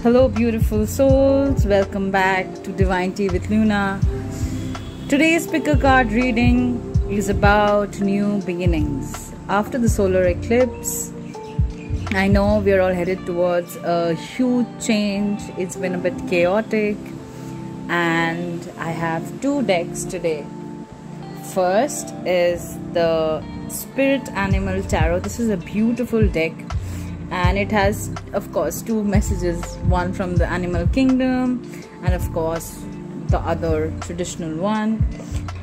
Hello, beautiful souls. Welcome back to Divine Tea with Luna. Today's pick a card reading is about new beginnings. After the solar eclipse, I know we're all headed towards a huge change. It's been a bit chaotic, and I have two decks today. First is the Spirit Animal Tarot. This is a beautiful deck, and it has, of course, two messages, one from the animal kingdom and of course the other traditional one.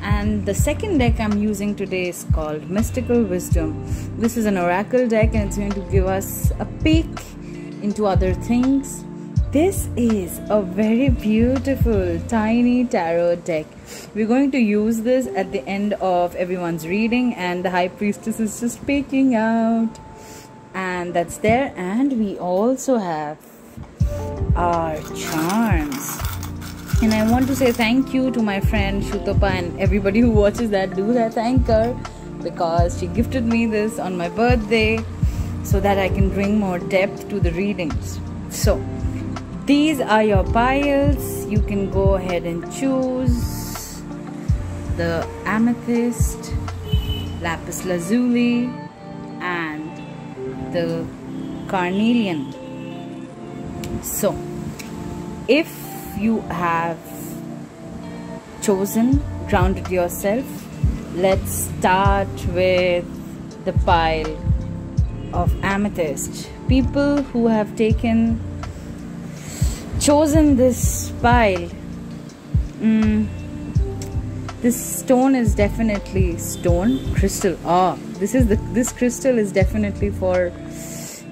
And the second deck I'm using today is called Mystical Wisdom. This is an oracle deck, and it's going to give us a peek into other things. This is a very beautiful tiny tarot deck. We're going to use this at the end of everyone's reading, and the High Priestess is just peeking out. And that's there. And we also have our charms. And I want to say thank you to my friend Shutapa, and everybody who watches that, do thank her, because she gifted me this on my birthday so that I can bring more depth to the readings. So these are your piles. You can go ahead and choose the amethyst, lapis lazuli, and the carnelian. So if you have chosen, grounded yourself, let's start with the pile of amethyst. People who have chosen this pile, this stone is definitely crystal. This crystal is definitely for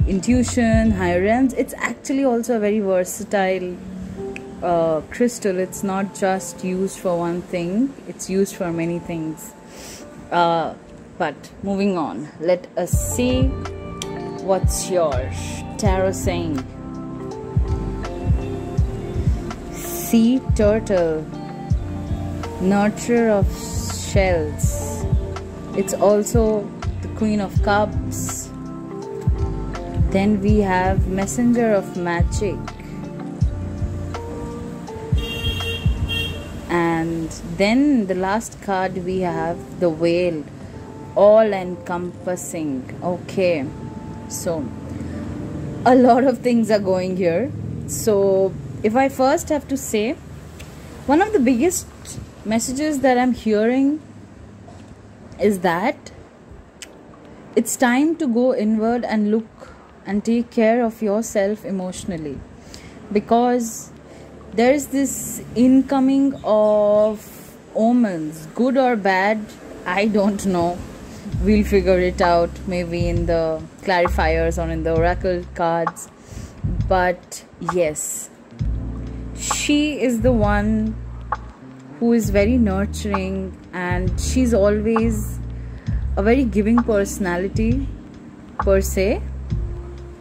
intuition, higher realms. It's actually also a very versatile crystal. It's not just used for one thing, it's used for many things. But moving on, let us see what's your tarot saying. Sea turtle, nurturer of shells. It's also the Queen of Cups. Then we have messenger of magic. And then the last card we have the whale, all encompassing. Okay, so a lot of things are going here. So if I first have to say, one of the biggest messages that I'm hearing is that it's time to go inward and look and take care of yourself emotionally, because there is this incoming of omens, good or bad, I don't know. We'll figure it out maybe in the clarifiers or in the oracle cards. But yes, she is the one who is very nurturing, and she's always a very giving personality per se.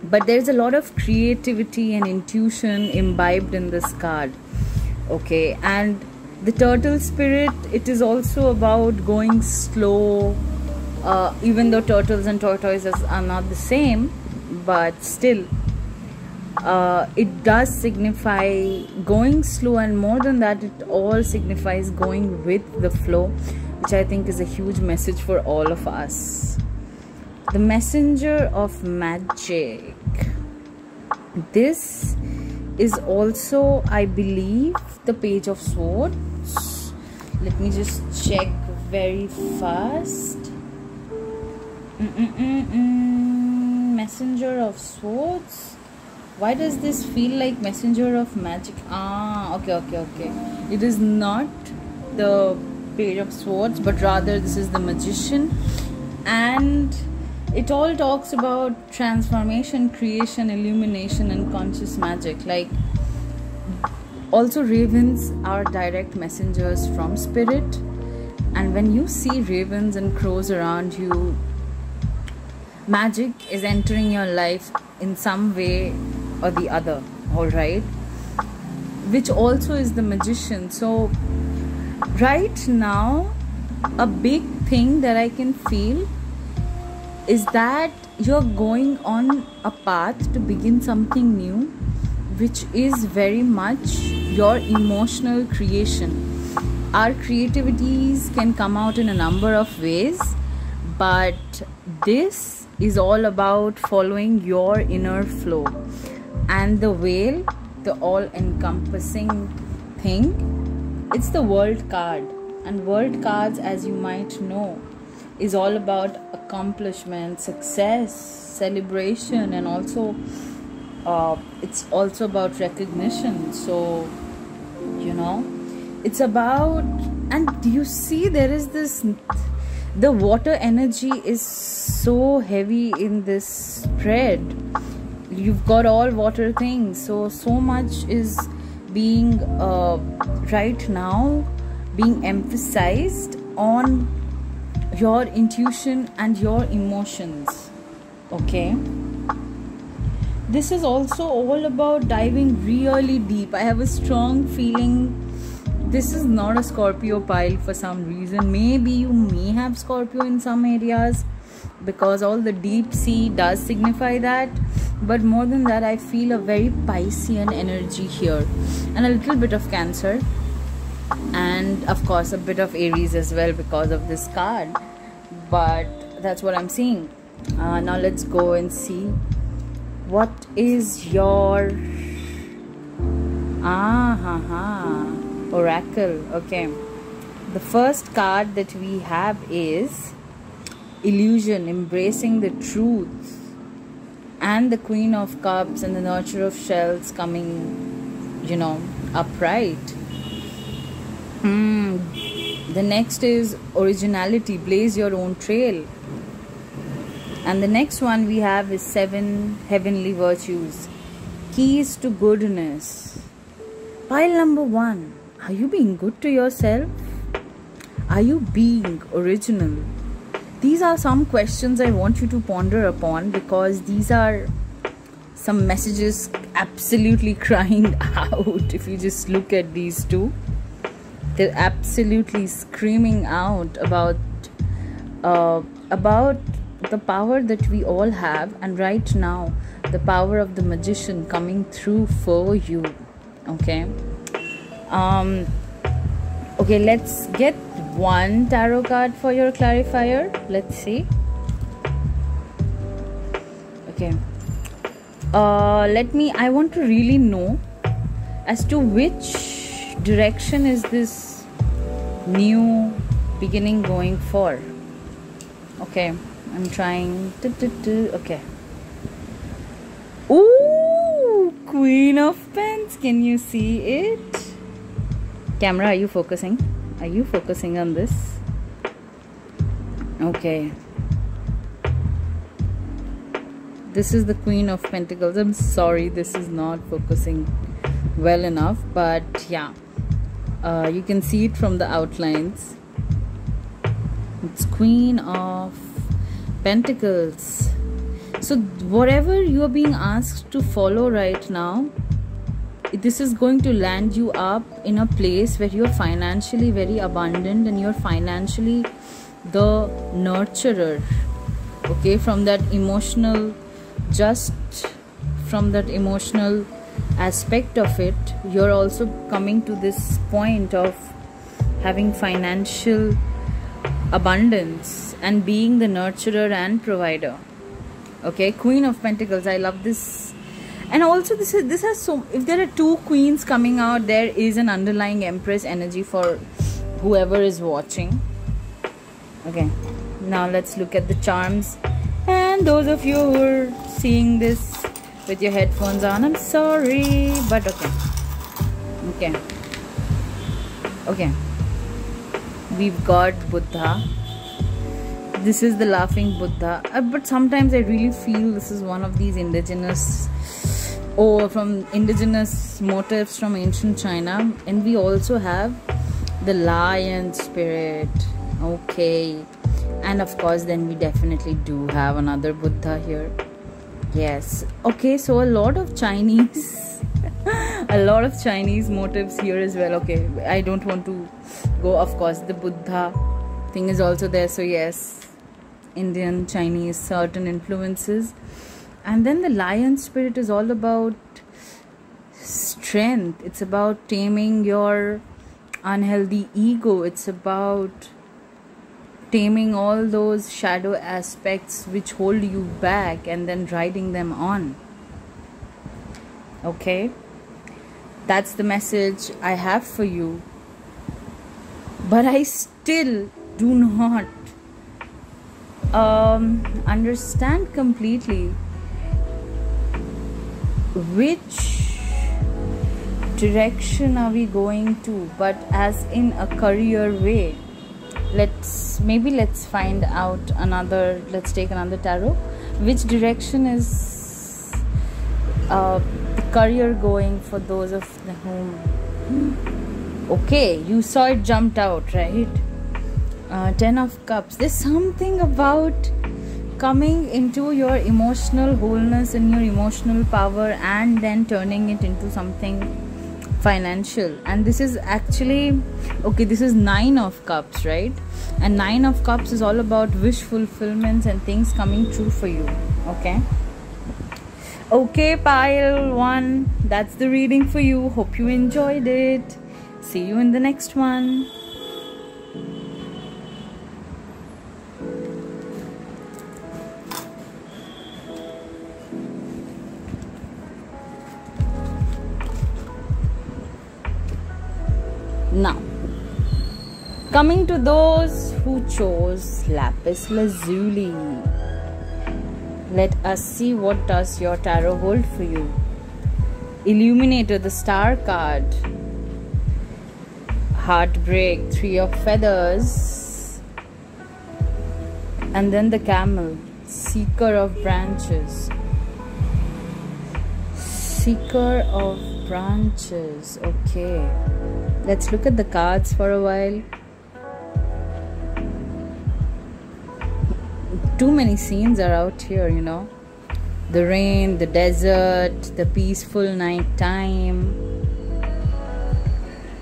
But there's a lot of creativity and intuition imbibed in this card. Okay, and the turtle spirit, it is also about going slow. Even though turtles and tortoises are not the same, but still it does signify going slow, and more than that, it all signifies going with the flow, which I think is a huge message for all of us. The messenger of magic. This is also, I believe, the Page of Swords. Let me just check very fast. Messenger of Swords. Why does this feel like messenger of magic? Okay. It is not the Page of Swords, but rather this is the magician. And it all talks about transformation, creation, illumination, and conscious magic. Like, also ravens are direct messengers from spirit. And when you see ravens and crows around you, magic is entering your life in some way or the other, alright? Which also is the magician. So right now, a big thing that I can feel is that you're going on a path to begin something new, which is very much your emotional creation. Our creativities can come out in a number of ways, but this is all about following your inner flow. And the whale, the all-encompassing thing, it's the world card. And world cards, as you might know, is all about accomplishment, success, celebration, and also it's also about recognition. So it's about, and you see there is this, the water energy is so heavy in this spread. You've got all water things, so much is being right now being emphasized on your intuition and your emotions. Okay, this is also all about diving really deep. I have a strong feeling this is not a Scorpio pile for some reason. Maybe you may have Scorpio in some areas, because all the deep sea does signify that. But more than that, I feel a very Piscean energy here, and a little bit of Cancer, and of course a bit of Aries as well because of this card. But that's what I'm seeing. Now let's go and see what is your oracle. Okay, the first card that we have is Illusion, embracing the truth, and the Queen of Cups and the Nurture of Shells coming, upright. The next is Originality, blaze your own trail. And the next one we have is 7 Heavenly Virtues, keys to goodness. Pile number 1, are you being good to yourself? Are you being original? These are some questions I want you to ponder upon, because these are some messages absolutely crying out. If you just look at these two, they're absolutely screaming out about the power that we all have, and right now the power of the Magician coming through for you. Okay, okay, let's get one tarot card for your clarifier. Let's see. Okay, I want to really know as to which direction is this new beginning going for. Okay, I'm trying to okay. Ooh, Queen of Pens. Can you see it? Camera, are you focusing? Are you focusing on this? Okay. This is the Queen of Pentacles. I'm sorry, this is not focusing well enough, but yeah, you can see it from the outlines. It's Queen of Pentacles. So whatever you are being asked to follow right now, this is going to land you up in a place where you're financially very abundant, and you're financially the nurturer. Okay, from that emotional, just from that emotional aspect of it, you're also coming to this point of having financial abundance and being the nurturer and provider. Okay, Queen of Pentacles, I love this. And also this has so, if there are two queens coming out, there is an underlying Empress energy for whoever is watching. Okay, now let's look at the charms. And those of you who are seeing this with your headphones on, I'm sorry, but okay, we've got Buddha. This is the laughing Buddha, but sometimes I really feel this is one of these indigenous motifs from ancient China. And we also have the lion spirit. Okay, and of course then we definitely do have another Buddha here. Yes. Okay, so a lot of Chinese a lot of Chinese motifs here as well. Okay, I don't want to go, of course the Buddha thing is also there, so yes, Indian, Chinese, certain influences. And then the lion spirit is all about strength. It's about taming your unhealthy ego. It's about taming all those shadow aspects which hold you back and then riding them on. Okay? That's the message I have for you. But I still do not understand completely which direction are we going to, but as in a career way. Let's find out another. Let's take another tarot. Which direction is the career going for those of whom? Okay, you saw it jumped out, right? 10 of Cups. There's something about coming into your emotional wholeness and your emotional power and then turning it into something financial. And this is actually, okay, this is 9 of Cups, right? And 9 of Cups is all about wish fulfillments and things coming true for you. Okay, pile 1, that's the reading for you. Hope you enjoyed it. See you in the next one. Now, coming to those who chose Lapis Lazuli, let us see what does your tarot hold for you. Illuminator, the Star card. Heartbreak, 3 of Feathers. And then the Camel, Seeker of Branches. Seeker of Branches, okay. Let's look at the cards for a while. Too many scenes are out here, you know. The rain, the desert, the peaceful night time.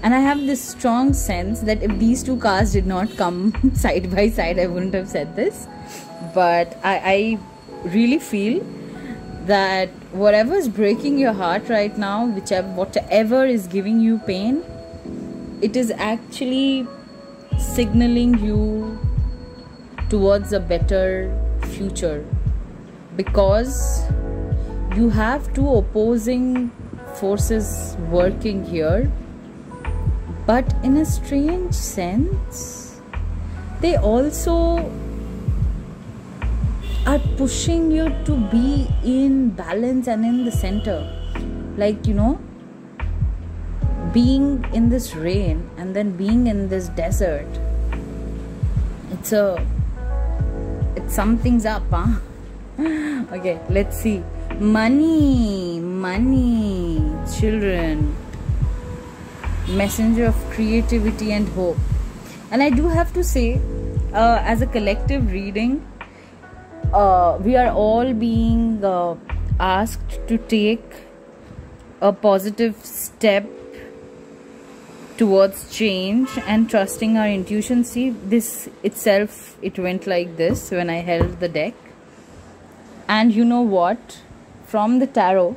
And I have this strong sense that if these two cards did not come side by side, I wouldn't have said this. But I really feel that whatever is breaking your heart right now, whatever is giving you pain, it is actually signaling you towards a better future, because you have two opposing forces working here, but in a strange sense they also are pushing you to be in balance and in the center. Like, you know, being in this rain and then being in this desert, it's something's up, huh? Okay, let's see. Money, children, messenger of creativity and hope. And I do have to say, as a collective reading, we are all being asked to take a positive step towards change and trusting our intuition. See, this itself, it went like this when I held the deck. And you know what? From the tarot,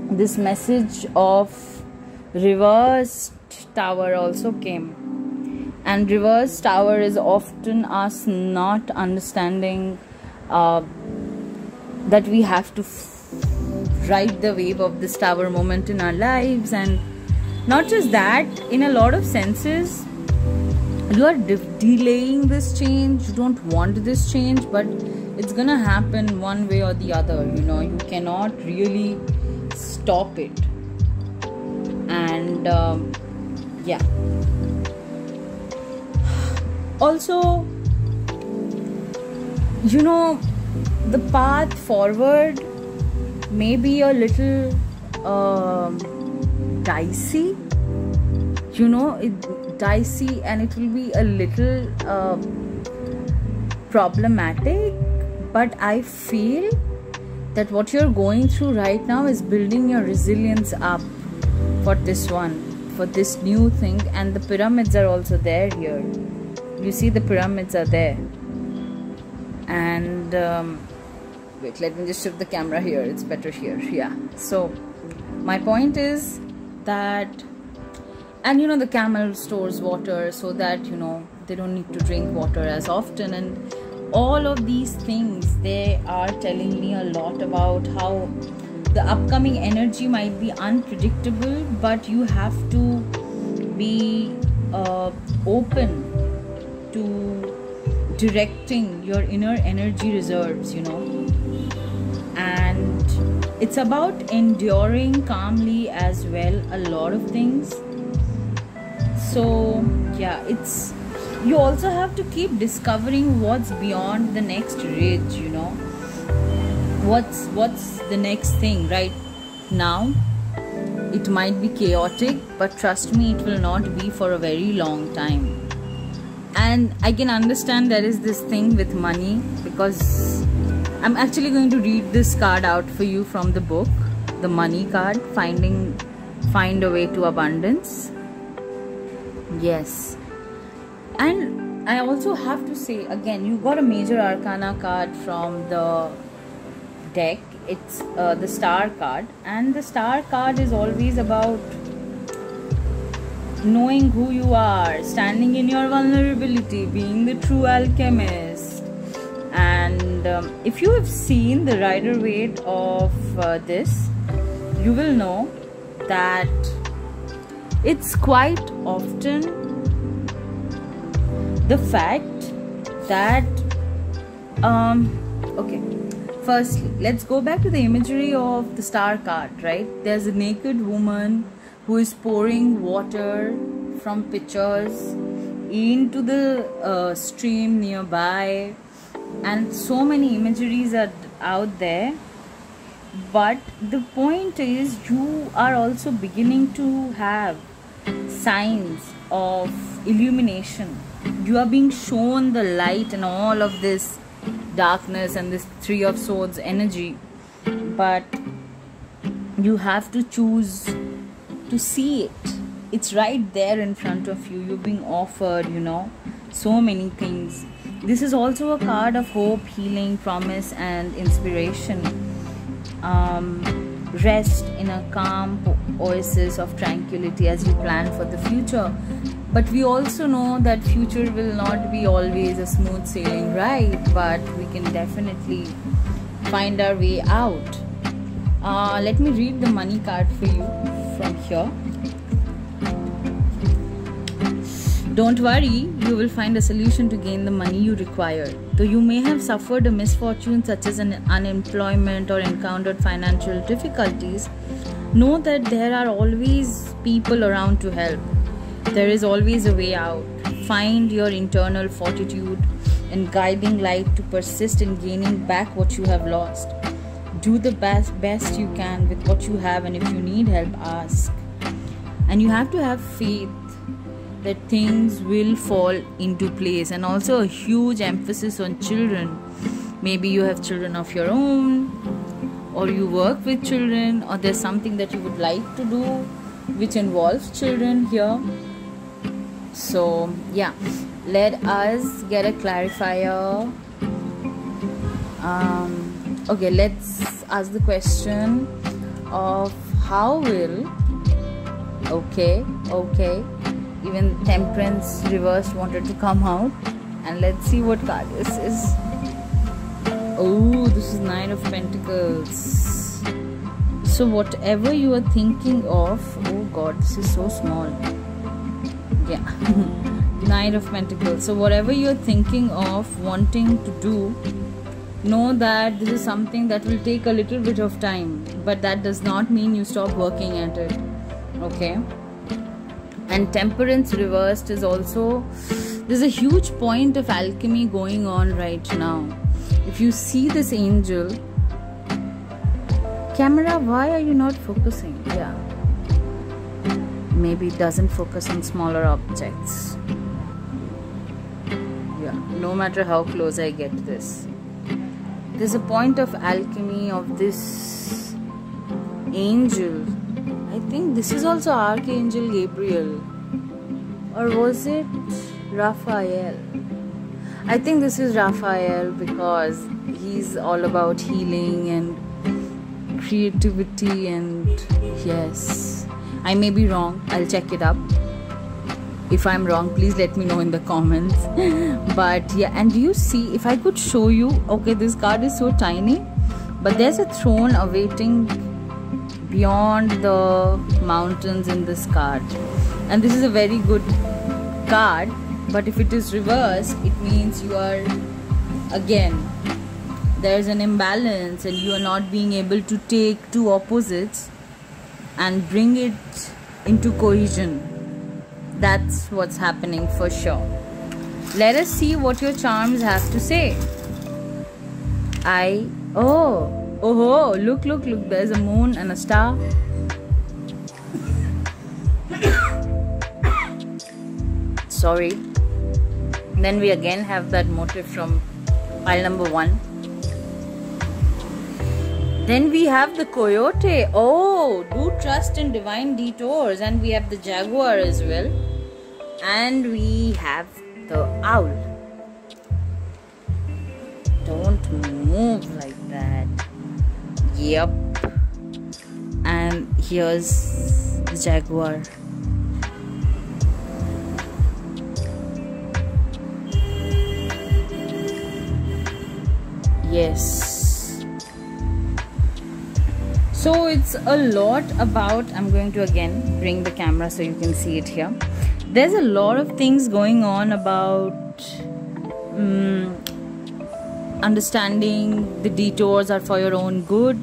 this message of reversed tower also came. And reversed tower is often us not understanding that we have to ride the wave of this tower moment in our lives. And not just that, in a lot of senses, you are delaying this change. You don't want this change, but it's gonna happen one way or the other. You know, you cannot really stop it. And yeah. Also, you know, the path forward may be a little dicey, you know, dicey, and it will be a little problematic, but I feel that what you're going through right now is building your resilience up for this one, for this new thing. And the pyramids are also there here. You see, the pyramids are there. And wait, let me just shift the camera here, it's better here. Yeah, so My point is that, and the camel stores water so that they don't need to drink water as often, and all of these things, they are telling me a lot about how the upcoming energy might be unpredictable, but you have to be open to directing your inner energy reserves, and it's about enduring calmly as well, a lot of things. So yeah, you also have to keep discovering what's beyond the next ridge, what's the next thing. Right now it might be chaotic, but trust me, it will not be for a very long time. And I can understand there is this thing with money, because I'm actually going to read this card out for you from the book, the money card, Find a Way to Abundance. Yes. And I also have to say again, you got a major arcana card from the deck. It's the star card, and the star card is always about knowing who you are, standing in your vulnerability, being the true alchemist. And if you have seen the Rider-Waite of this, you will know that it's quite often the fact that okay, firstly, let's go back to the imagery of the star card, right? There's a naked woman who is pouring water from pitchers into the stream nearby, and so many imageries are out there. But the point is, you are also beginning to have signs of illumination. You are being shown the light and all of this darkness and this Three of Swords energy, but you have to choose to see it. It's right there in front of you. You're being offered, so many things. This is also a card of hope, healing, promise, and inspiration. Rest in a calm oasis of tranquility as you plan for the future. But we also know that future will not be always a smooth sailing ride, but we can definitely find our way out. Let me read the money card for you from here. Don't worry, you will find a solution to gain the money you require. Though you may have suffered a misfortune such as an unemployment or encountered financial difficulties, know that there are always people around to help. There is always a way out. Find your internal fortitude and guiding light to persist in gaining back what you have lost. Do the best you can with what you have, and if you need help, ask. And you have to have faith that things will fall into place, and also a huge emphasis on children. Maybe you have children of your own, or you work with children, or there's something that you would like to do which involves children here. So yeah, let us get a clarifier. Okay, let's ask the question of how will okay, even Temperance reversed wanted to come out, and let's see what card this is. Oh, this is Nine of Pentacles. So whatever you are thinking of, oh god, this is so small. Yeah. Nine of Pentacles. So whatever you are thinking of wanting to do, know that this is something that will take a little bit of time, but that does not mean you stop working at it. Okay. And Temperance reversed is also, there's a huge point of alchemy going on right now. If you see this angel, camera, why are you not focusing? Yeah, maybe it doesn't focus on smaller objects. Yeah, no matter how close I get this, there's a point of alchemy of this angel. I think this is also Archangel Gabriel, or was it Raphael? I think this is Raphael, because he's all about healing and creativity, and Yes, I may be wrong. I'll check it up. If I'm wrong, please let me know in the comments. But yeah, and do you see, if I could show you, okay, this card is so tiny, but there's a throne awaiting beyond the mountains in this card. And this is a very good card, but if it is reversed, it means you are, again, there's an imbalance and you are not being able to take two opposites and bring it into cohesion. That's what's happening for sure. Let us see what your charms have to say. Oh, look, there's a moon and a star. Sorry. Then we again have that motif from pile number 1. Then we have the coyote. Oh, do trust in divine detours. And we have the jaguar as well. And we have the owl. Don't move like that. Yep. And here's the jaguar. Yes. So it's a lot about, I'm going to again bring the camera so you can see it here. There's a lot of things going on about understanding the detours are for your own good.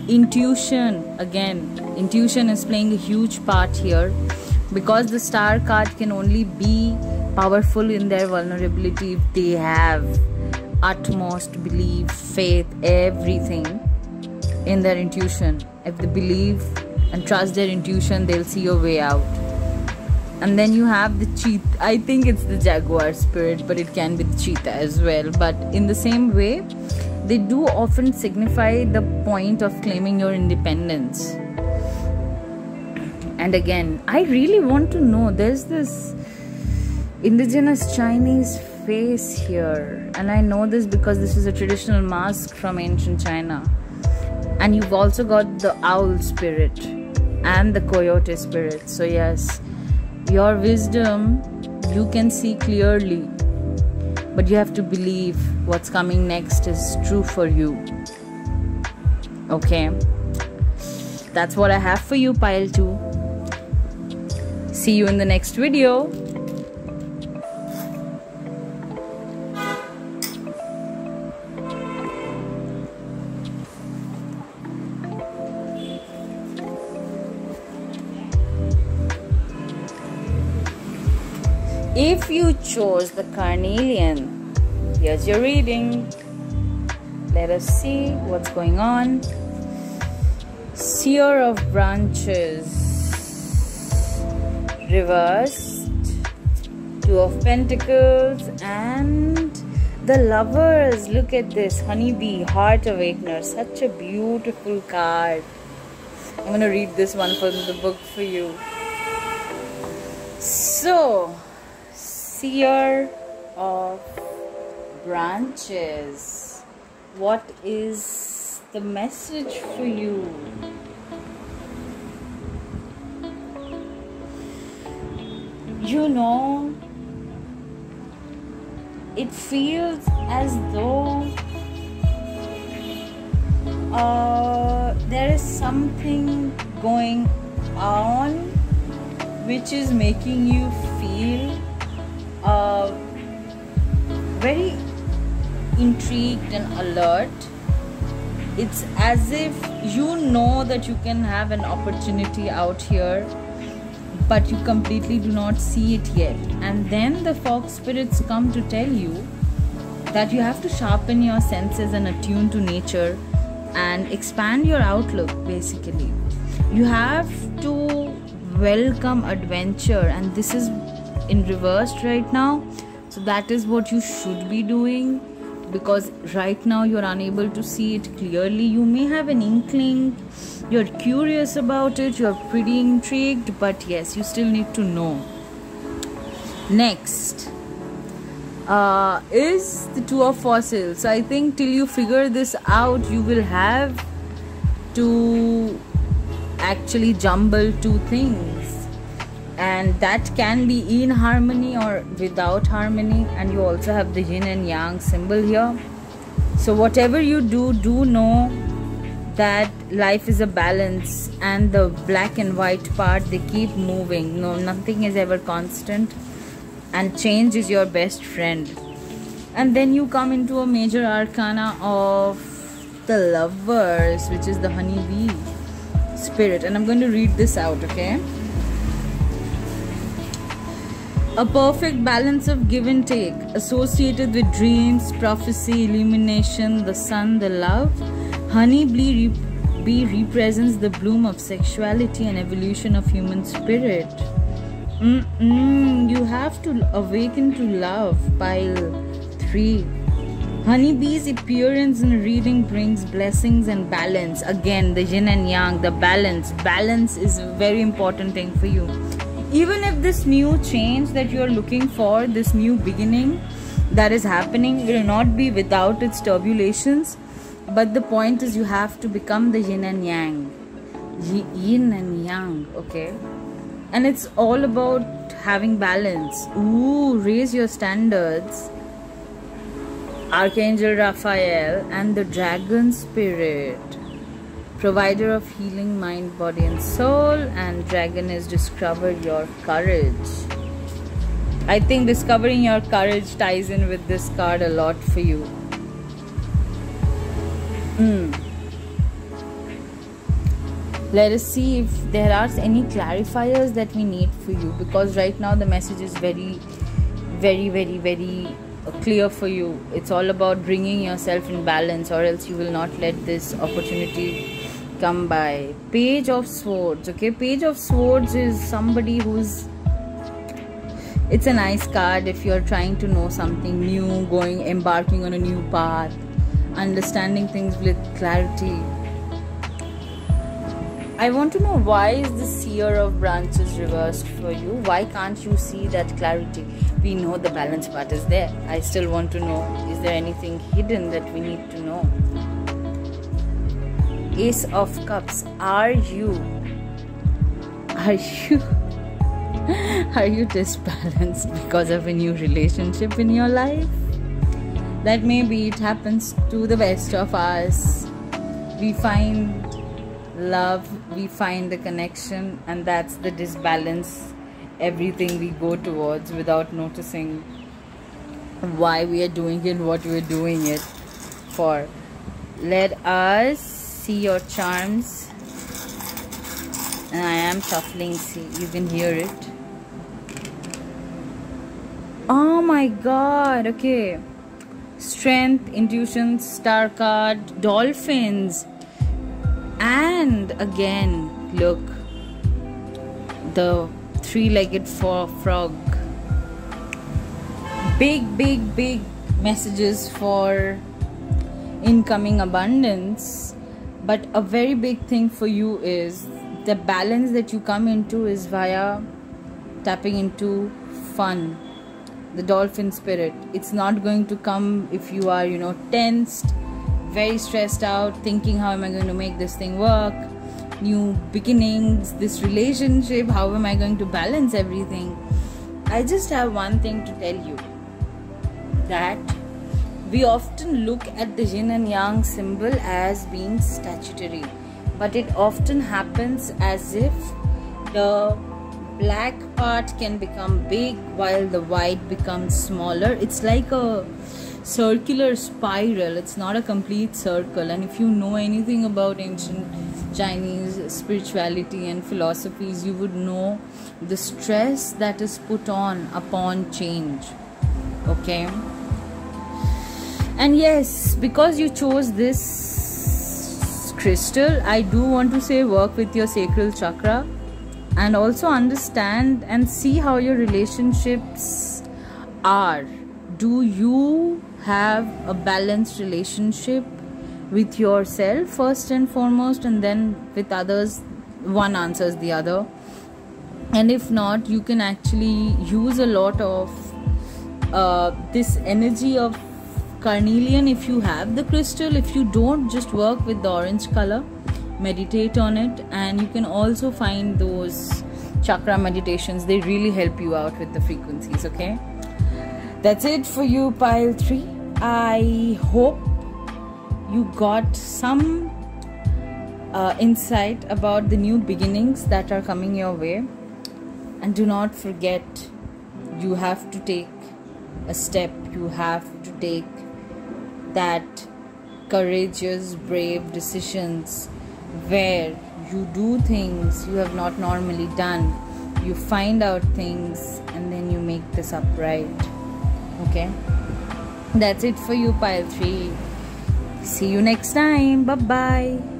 Intuition, again, intuition is playing a huge part here, because the star card can only be powerful in their vulnerability if they have utmost belief, faith, everything in their intuition. If they believe and trust their intuition, they'll see a way out. And then you have the cheetah. I think it's the jaguar spirit, but it can be the cheetah as well. But in the same way, they do often signify the point of claiming your independence. And again, I really want to know, there's this indigenous Chinese face here, and I know this because this is a traditional mask from ancient China. And you've also got the owl spirit and the coyote spirit. So yes, your wisdom, you can see clearly, but you have to believe what's coming next is true for you. Okay, that's what I have for you, pile 2. See you in the next video. If you chose the carnelian, here's your reading. Let us see what's going on. Seer of branches, reversed, 2 of pentacles, and the lovers. Look at this, honeybee, heart awakener, such a beautiful card. I'm going to read this one from the book for you. So, Seer of branches, what is the message for you? You know, it feels as though there is something going on which is making you feel very intrigued and alert. It's as if you know that you can have an opportunity out here, but you completely do not see it yet. And then the fox spirits come to tell you that you have to sharpen your senses and attune to nature and expand your outlook. Basically, you have to welcome adventure, and this is in reversed right now. So that is what you should be doing, because right now you're unable to see it clearly. You may have an inkling, you're curious about it, you're pretty intrigued, but yes, you still need to know. Next is the 2 of fossils. So I think till you figure this out, you will have to actually jumble two things, and that can be in harmony or without harmony. And you also have the yin and yang symbol here. So whatever you do know that life is a balance, and the black and white part, they keep moving. No, nothing is ever constant, and change is your best friend. And then you come into a major arcana of the Lovers, which is the honeybee spirit, and I'm going to read this out, okay? A perfect balance of give and take, associated with dreams, prophecy, illumination, the sun, the love. Honeybee represents the bloom of sexuality and evolution of human spirit. You have to awaken to love. Pile 3. Honeybee's appearance in a reading brings blessings and balance. Again, the yin and yang, the balance. Balance is a very important thing for you. Even if this new change that you're looking for, this new beginning that is happening, will not be without its turbulations. But the point is, you have to become the yin and yang. Yin and yang, okay? And it's all about having balance. Ooh, raise your standards. Archangel Raphael and the dragon spirit, provider of healing mind, body and soul. And dragon is discover your courage. I think discovering your courage ties in with this card a lot for you. Let us see if there are any clarifiers that we need for you, because right now the message is very clear for you. It's all about bringing yourself in balance, or else you will not let this opportunity come by. Page of Swords, okay? Page of Swords is somebody who's, it's a nice card if you're trying to know something new, embarking on a new path, understanding things with clarity. I want to know, why is the Seer of Branches reversed for you? Why can't you see that clarity? We know the balance part is there. I still want to know, is there anything hidden that we need to know? Ace of Cups. Are you disbalanced because of a new relationship in your life? That maybe it happens to the best of us. We find love, we find the connection, and that's the disbalance. Everything we go towards without noticing why we are doing it, what we are doing it for. Let us see your charms. And I am shuffling, see, you can hear it. Oh my god, okay. Strength, intuition, star card, dolphins. And again, look, the three-legged frog. Big messages for incoming abundance. But a very big thing for you is the balance that you come into is via tapping into fun, the dolphin spirit. It's not going to come if you are, tensed, very stressed out, thinking, how am I going to make this thing work? New beginnings, this relationship, how am I going to balance everything? I just have one thing to tell you, that we often look at the yin and yang symbol as being statutory, but it often happens as if the black part can become big while the white becomes smaller. It's like a circular spiral. It's not a complete circle. And if you know anything about ancient Chinese spirituality and philosophies, you would know the stress that is put on upon change. Okay? And yes, because you chose this crystal, I do want to say, work with your sacral chakra and also understand and see how your relationships are. Do you have a balanced relationship with yourself first and foremost, and then with others? One answers the other. And if not, you can actually use a lot of this energy of carnelian if you have the crystal. If you don't, just work with the orange color. meditate on it, and you can also find those chakra meditations. They really help you out with the frequencies. Okay, that's it for you, pile 3. I hope you got some insight about the new beginnings that are coming your way. And do not forget, you have to take a step. You have to take that courageous, brave decisions where you do things you have not normally done. You find out things and then you make this up right. Okay, that's it for you, pile 3. See you next time. Bye bye.